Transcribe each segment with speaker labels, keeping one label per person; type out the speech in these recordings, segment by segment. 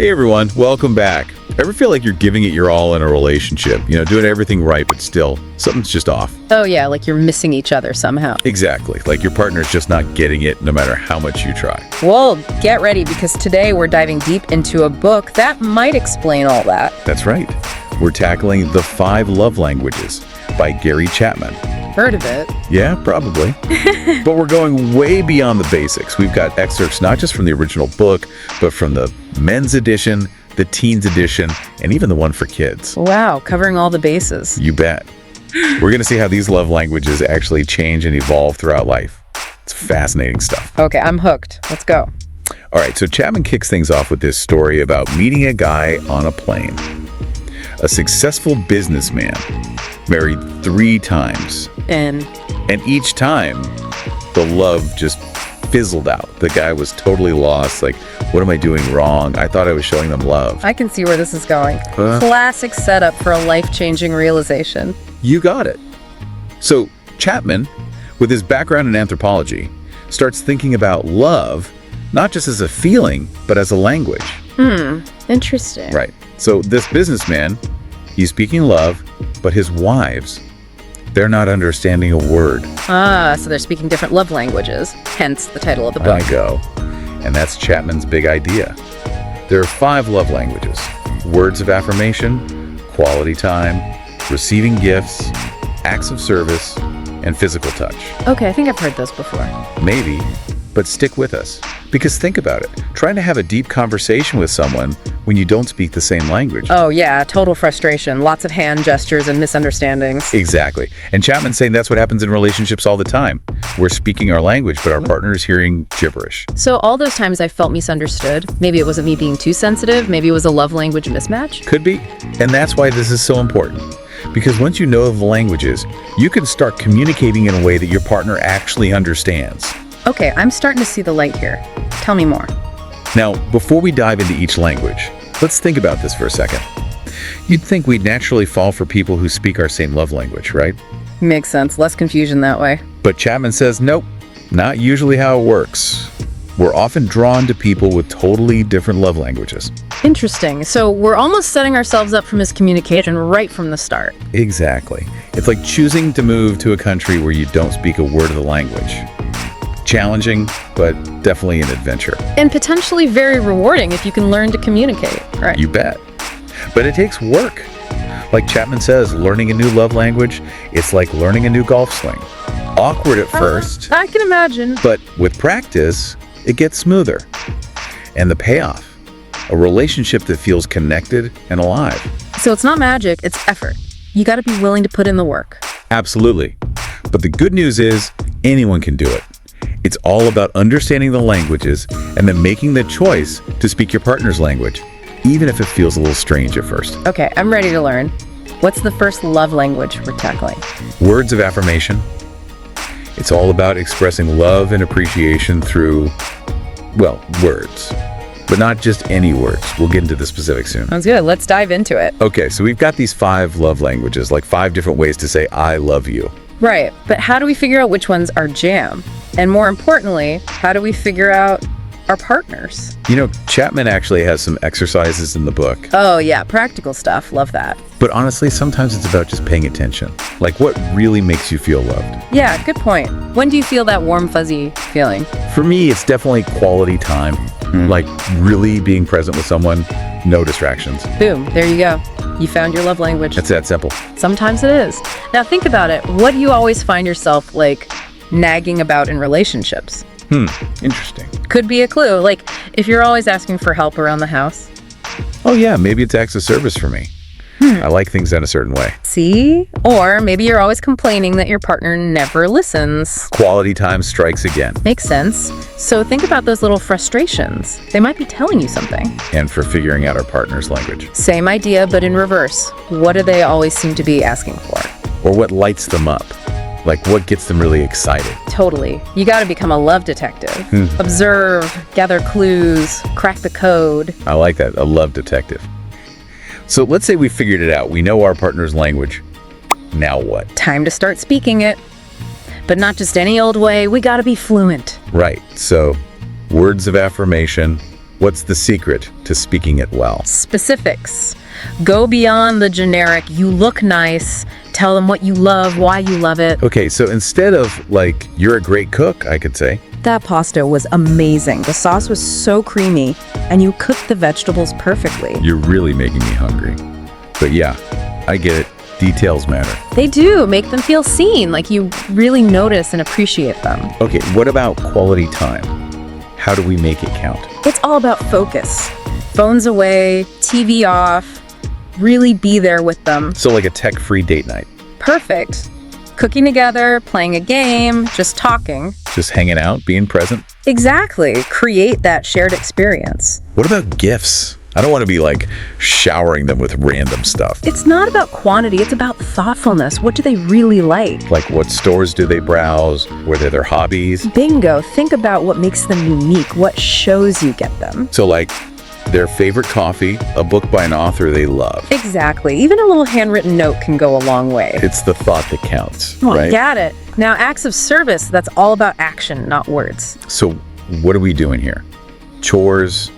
Speaker 1: Hey everyone, welcome back. Ever feel like you're giving it your all in a relationship? Doing everything right, but still, something's just off.
Speaker 2: Oh yeah, like you're missing each other somehow.
Speaker 1: Exactly, like your partner's just not getting it no matter how much you try.
Speaker 2: Well, get ready because today we're diving deep into a book that might explain all that.
Speaker 1: That's right. We're tackling The 5 Love Languages by Gary Chapman.
Speaker 2: Heard of it?
Speaker 1: Yeah, probably. But we're going way beyond the basics. We've got excerpts not just from the original book, but from the men's edition, the teens edition, and even the one for kids.
Speaker 2: Wow, covering all the bases.
Speaker 1: You bet. We're going to see how these love languages actually change and evolve throughout life. It's fascinating stuff.
Speaker 2: Okay, I'm hooked. Let's go.
Speaker 1: All right, so Chapman kicks things off with this story about meeting a guy on a plane. A successful businessman, married 3 times.
Speaker 2: And
Speaker 1: each time, the love just fizzled out. The guy was totally lost. Like, what am I doing wrong? I thought I was showing them love.
Speaker 2: I can see where this is going. Classic setup for a life-changing realization.
Speaker 1: You got it. So Chapman, with his background in anthropology, starts thinking about love, not just as a feeling, but as a language.
Speaker 2: Interesting.
Speaker 1: Right. So this businessman, he's speaking love, but his wives, they're not understanding a word.
Speaker 2: Ah, so they're speaking different love languages, hence the title of the book.
Speaker 1: I go. And that's Chapman's big idea. There are 5 love languages: words of affirmation, quality time, receiving gifts, acts of service, and physical touch.
Speaker 2: Okay, I think I've heard those before.
Speaker 1: Maybe, but stick with us. Because think about it. Trying to have a deep conversation with someone when you don't speak the same language.
Speaker 2: Oh yeah, total frustration. Lots of hand gestures and misunderstandings.
Speaker 1: Exactly. And Chapman's saying that's what happens in relationships all the time. We're speaking our language, but our partner is hearing gibberish.
Speaker 2: So all those times I felt misunderstood, maybe it wasn't me being too sensitive, maybe it was a love language mismatch.
Speaker 1: Could be. And that's why this is so important. Because once you know the languages, you can start communicating in a way that your partner actually understands.
Speaker 2: Okay, I'm starting to see the light here. Tell me more.
Speaker 1: Now, before we dive into each language, let's think about this for a second. You'd think we'd naturally fall for people who speak our same love language, right?
Speaker 2: Makes sense. Less confusion that way.
Speaker 1: But Chapman says, nope, not usually how it works. We're often drawn to people with totally different love languages.
Speaker 2: Interesting. So we're almost setting ourselves up for miscommunication right from the start.
Speaker 1: Exactly. It's like choosing to move to a country where you don't speak a word of the language. Challenging, but definitely an adventure.
Speaker 2: And potentially very rewarding if you can learn to communicate, right?
Speaker 1: You bet. But it takes work. Like Chapman says, learning a new love language, it's like learning a new golf swing. Awkward at first,
Speaker 2: I can imagine.
Speaker 1: but with practice, it gets smoother. And the payoff, a relationship that feels connected and alive.
Speaker 2: So it's not magic, it's effort. You got to be willing to put in the work.
Speaker 1: Absolutely. But the good news is anyone can do it. It's all about understanding the languages and then making the choice to speak your partner's language, even if it feels a little strange at first.
Speaker 2: Okay, I'm ready to learn. What's the first love language we're tackling?
Speaker 1: Words of affirmation. It's all about expressing love and appreciation through, well, words. But not just any words. We'll get into the specifics soon.
Speaker 2: Sounds good. Let's dive into it.
Speaker 1: Okay, so we've got these 5 love languages, like 5 different ways to say I love you.
Speaker 2: Right, but how do we figure out which one's our jam? And more importantly, how do we figure out our partners?
Speaker 1: Chapman actually has some exercises in the book.
Speaker 2: Oh yeah, practical stuff. Love that.
Speaker 1: But honestly, sometimes it's about just paying attention. Like what really makes you feel loved.
Speaker 2: Yeah, good point. When do you feel that warm, fuzzy feeling?
Speaker 1: For me, it's definitely quality time. Like really being present with someone, no distractions.
Speaker 2: Boom, there you go. You found your love language.
Speaker 1: It's that simple.
Speaker 2: Sometimes it is. Now think about it. What do you always find yourself nagging about in relationships?
Speaker 1: Interesting.
Speaker 2: Could be a clue. Like if you're always asking for help around the house.
Speaker 1: Oh yeah, maybe it's acts of service for me. I like things done a certain way.
Speaker 2: See? Or maybe you're always complaining that your partner never listens.
Speaker 1: Quality time strikes again.
Speaker 2: Makes sense. So think about those little frustrations. They might be telling you something.
Speaker 1: And for figuring out our partner's language.
Speaker 2: Same idea, but in reverse. What do they always seem to be asking for?
Speaker 1: Or what lights them up. Like what gets them really excited.
Speaker 2: Totally. You got to become a love detective. Observe, gather clues, crack the code.
Speaker 1: I like that, a love detective. So let's say we figured it out. We know our partner's language. Now what?
Speaker 2: Time to start speaking it. But not just any old way. We got to be fluent.
Speaker 1: Right. So words of affirmation. What's the secret to speaking it well?
Speaker 2: Specifics. Go beyond the generic, you look nice, tell them what you love, why you love it.
Speaker 1: Okay, so instead of like, you're a great cook, I could say,
Speaker 2: That pasta was amazing. The sauce was so creamy, and you cooked the vegetables perfectly.
Speaker 1: you're really making me hungry. But yeah, I get it. Details matter.
Speaker 2: They do make them feel seen, like you really notice and appreciate them.
Speaker 1: Okay, what about quality time? How do we make it count?
Speaker 2: It's all about focus. Phones away, TV off, really be there with them.
Speaker 1: So like a tech-free date night,
Speaker 2: Perfect. Cooking together, playing a game, just talking.
Speaker 1: just hanging out, being present.
Speaker 2: Exactly. Create that shared experience.
Speaker 1: What about gifts? I don't want to be like showering them with random stuff.
Speaker 2: It's not about quantity, it's about thoughtfulness. What do they really like?
Speaker 1: Like what stores do they browse? What are their hobbies?
Speaker 2: Bingo. Think about what makes them unique, what shows you get them.
Speaker 1: So like their favorite coffee, a book by an author they love.
Speaker 2: Exactly. Even a little handwritten note can go a long way.
Speaker 1: It's the thought that counts,
Speaker 2: Oh,
Speaker 1: right?
Speaker 2: got it. Now, acts of service, that's all about action, not words.
Speaker 1: So what are we doing here? Chores,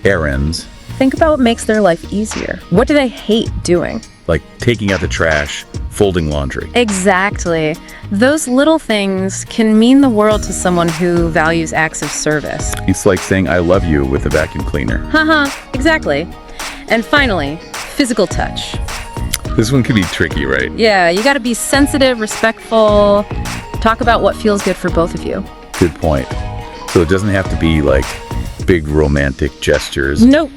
Speaker 1: errands,
Speaker 2: Think about what makes their life easier. What do they hate doing?
Speaker 1: like taking out the trash, folding laundry.
Speaker 2: Exactly. Those little things can mean the world to someone who values acts of service.
Speaker 1: It's like saying I love you with a vacuum cleaner.
Speaker 2: Haha, exactly. And finally, physical touch.
Speaker 1: This one can be tricky, right?
Speaker 2: Yeah, you gotta be sensitive, respectful, talk about what feels good for both of you.
Speaker 1: Good point. So it doesn't have to be like big romantic gestures.
Speaker 2: Nope.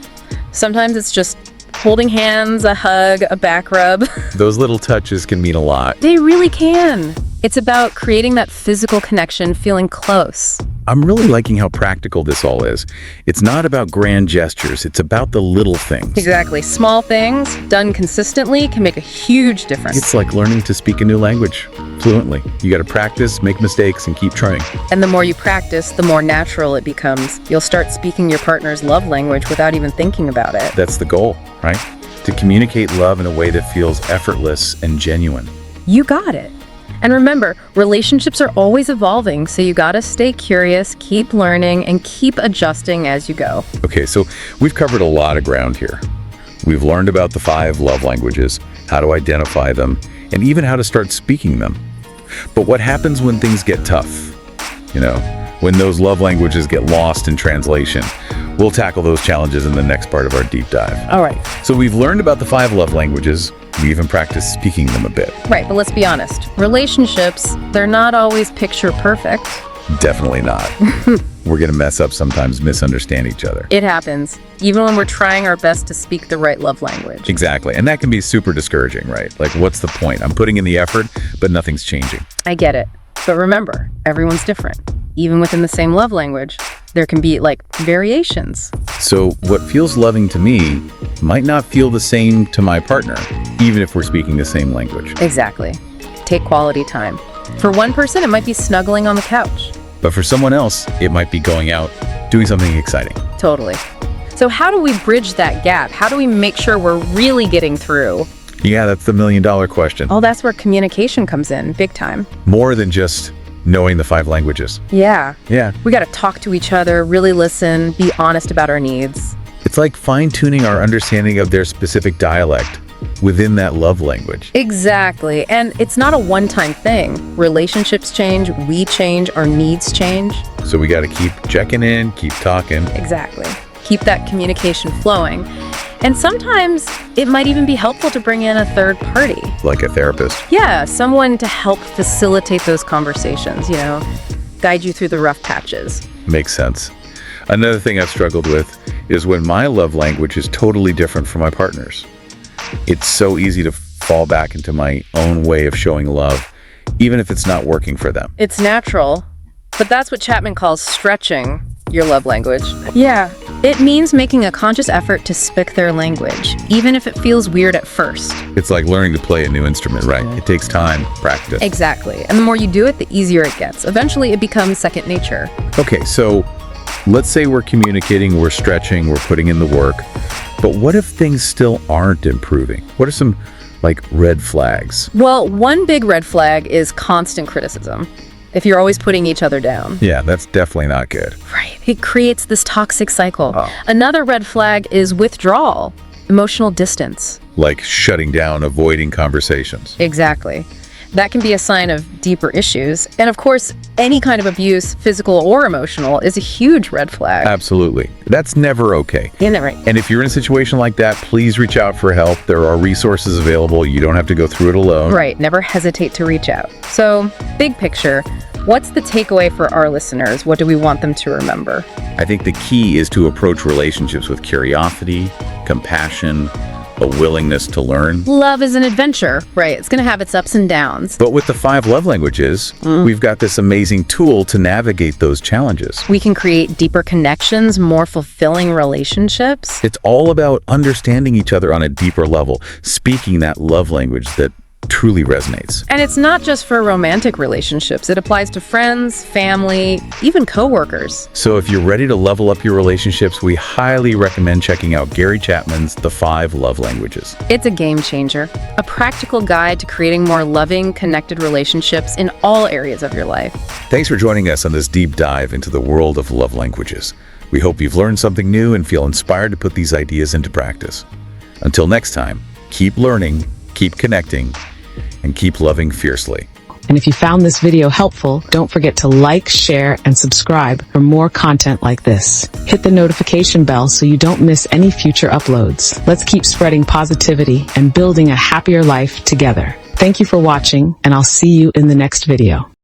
Speaker 2: Sometimes it's just holding hands, a hug, a back rub.
Speaker 1: Those little touches can mean a lot.
Speaker 2: They really can. It's about creating that physical connection, feeling close.
Speaker 1: I'm really liking how practical this all is. It's not about grand gestures, it's about the little things.
Speaker 2: Exactly. Small things done consistently can make a huge difference.
Speaker 1: It's like learning to speak a new language fluently. You got to practice, make mistakes, and keep trying.
Speaker 2: And the more you practice, the more natural it becomes. You'll start speaking your partner's love language without even thinking about it.
Speaker 1: That's the goal, right? To communicate love in a way that feels effortless and genuine.
Speaker 2: You got it. And remember, relationships are always evolving, so you gotta stay curious, keep learning, and keep adjusting as you go.
Speaker 1: Okay, so we've covered a lot of ground here. We've learned about the 5 love languages, how to identify them, and even how to start speaking them. But what happens when things get tough? You know, when those love languages get lost in translation? We'll tackle those challenges in the next part of our deep dive.
Speaker 2: All right.
Speaker 1: So we've learned about the 5 love languages. We even practiced speaking them a bit.
Speaker 2: Right, but let's be honest. Relationships, they're not always picture perfect.
Speaker 1: Definitely not. We're going to mess up sometimes, misunderstand each other.
Speaker 2: It happens, even when we're trying our best to speak the right love language.
Speaker 1: Exactly. And that can be super discouraging, right? Like, what's the point? I'm putting in the effort, but nothing's changing.
Speaker 2: I get it. But remember, everyone's different. Even within the same love language, there can be, variations.
Speaker 1: So what feels loving to me might not feel the same to my partner, even if we're speaking the same language.
Speaker 2: Exactly. Take quality time. For one person, it might be snuggling on the couch.
Speaker 1: But for someone else, it might be going out, doing something exciting.
Speaker 2: Totally. So how do we bridge that gap? How do we make sure we're really getting through?
Speaker 1: Yeah, that's the million-dollar question.
Speaker 2: Oh, that's where communication comes in, big time.
Speaker 1: More than just knowing the 5 languages.
Speaker 2: Yeah.
Speaker 1: Yeah.
Speaker 2: We got to talk to each other, really listen, be honest about our needs.
Speaker 1: It's like fine-tuning our understanding of their specific dialect within that love language.
Speaker 2: Exactly. And it's not a one-time thing. Relationships change, we change, our needs change.
Speaker 1: So we got to keep checking in, keep talking.
Speaker 2: Exactly. Keep that communication flowing. And sometimes it might even be helpful to bring in a third party.
Speaker 1: Like a therapist.
Speaker 2: Yeah, someone to help facilitate those conversations, guide you through the rough patches.
Speaker 1: Makes sense. Another thing I've struggled with is when my love language is totally different from my partner's. It's so easy to fall back into my own way of showing love, even if it's not working for them.
Speaker 2: It's natural, but that's what Chapman calls stretching your love language. Yeah, it means making a conscious effort to speak their language, even if it feels weird at first.
Speaker 1: It's like learning to play a new instrument, right? It takes time, practice.
Speaker 2: Exactly. And the more you do it, the easier it gets. Eventually, it becomes second nature.
Speaker 1: Okay, so let's say we're communicating, we're stretching, we're putting in the work, but what if things still aren't improving? What are some, red flags?
Speaker 2: Well, one big red flag is constant criticism. if you're always putting each other down.
Speaker 1: Yeah, that's definitely not good.
Speaker 2: Right. It creates this toxic cycle.
Speaker 1: Oh.
Speaker 2: Another red flag is withdrawal, emotional distance.
Speaker 1: Like shutting down, avoiding conversations.
Speaker 2: Exactly. That can be a sign of deeper issues. And of course, any kind of abuse, physical or emotional, is a huge red flag.
Speaker 1: Absolutely. That's never okay.
Speaker 2: Isn't that right?
Speaker 1: And if you're in a situation like that, please reach out for help. There are resources available. You don't have to go through it alone.
Speaker 2: Right. Never hesitate to reach out. So, big picture, what's the takeaway for our listeners? What do we want them to remember?
Speaker 1: I think the key is to approach relationships with curiosity, compassion, a willingness to learn.
Speaker 2: Love is an adventure, right? It's going to have its ups and downs.
Speaker 1: But with the 5 love languages, we've got this amazing tool to navigate those challenges.
Speaker 2: We can create deeper connections, more fulfilling relationships.
Speaker 1: It's all about understanding each other on a deeper level, speaking that love language that truly resonates.
Speaker 2: And it's not just for romantic relationships. It applies to friends, family, even coworkers.
Speaker 1: So if you're ready to level up your relationships, we highly recommend checking out Gary Chapman's The 5 Love Languages.
Speaker 2: It's a game changer, a practical guide to creating more loving, connected relationships in all areas of your life.
Speaker 1: Thanks for joining us on this deep dive into the world of love languages. We hope you've learned something new and feel inspired to put these ideas into practice. Until next time, keep learning, keep connecting, and keep loving fiercely.
Speaker 3: And if you found this video helpful, don't forget to like, share, and subscribe for more content like this. Hit the notification bell so you don't miss any future uploads. Let's keep spreading positivity and building a happier life together. Thank you for watching, and I'll see you in the next video.